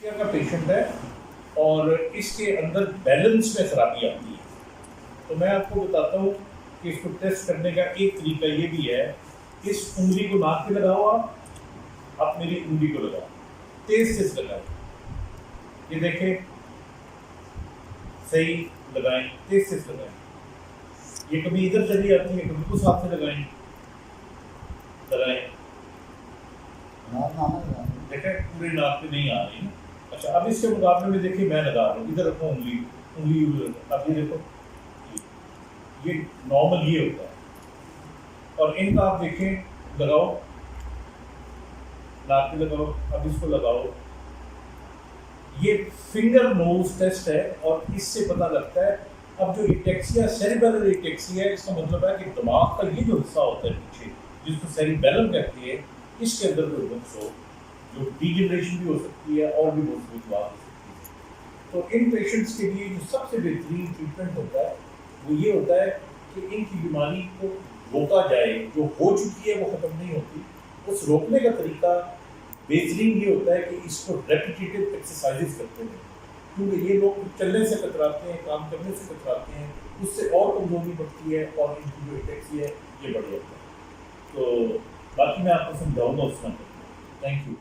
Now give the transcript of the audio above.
Dyslexia کا patient ہے اور اس کے اندر بیلنس میں خرابی آتی ہے. تو میں آپ کو بتاتا ہوں کہ اس کو ٹیسٹ کرنے کا ایک طریقہ یہ بھی ہے، اس انگلی کو ناک پہ لگاؤ، آپ میری انگلی کو لگاؤ، تیز تیز لگاؤ، یہ دیکھیں صحیح لگائیں، تیز تیز لگائیں. یہ کبھی ادھر چلی جاتی ہے، کبھی اس ہاتھ سے لگائیں. دیکھیں پوری ناک پہ نہیں آ رہی. اچھا اب اس کے مقابلے میں دیکھیں میں لگا رہا ہوں، ادھر رکھو انگلی اب یہ دیکھو یہ نارمل یہ ہوتا ہے. اور ان کا آپ دیکھیں لگاؤ، ناک پہ لگاؤ، اب اس کو لگاؤ. یہ فنگر نوز ٹیسٹ ہے اور اس سے پتہ لگتا ہے. اب جو ایٹیکسیا سیریبیلر ایٹیکسیا ہے، اس کا مطلب ہے کہ دماغ کا یہ جو حصہ ہوتا ہے پیچھے جس کو سیریبیلم کہتے ہیں، اس کے اندر کوئی نقص ہو جو ڈیجنریشن بھی ہو سکتی ہے اور بھی بہت سی بات ہو سکتی ہے. تو ان پیشنٹس کے لیے جو سب سے بہترین ٹریٹمنٹ ہوتا ہے وہ یہ ہوتا ہے کہ ان کی بیماری کو روکا جائے. جو ہو چکی ہے وہ ختم نہیں ہوتی. اس روکنے کا طریقہ بہترین یہ ہوتا ہے کہ اس کو ریپیٹیٹیو ایکسرسائزز کرتے ہیں، کیونکہ یہ لوگ چلنے سے کتراتے ہیں، کام کرنے سے کتراتے ہیں، اس سے اور کمزوری بڑھتی ہے اور ان کی جو ایٹیکسی ہے یہ بڑھ جاتا ہے. تو باقی میں آپ کو سمجھاؤں گا اس میں. Thank you.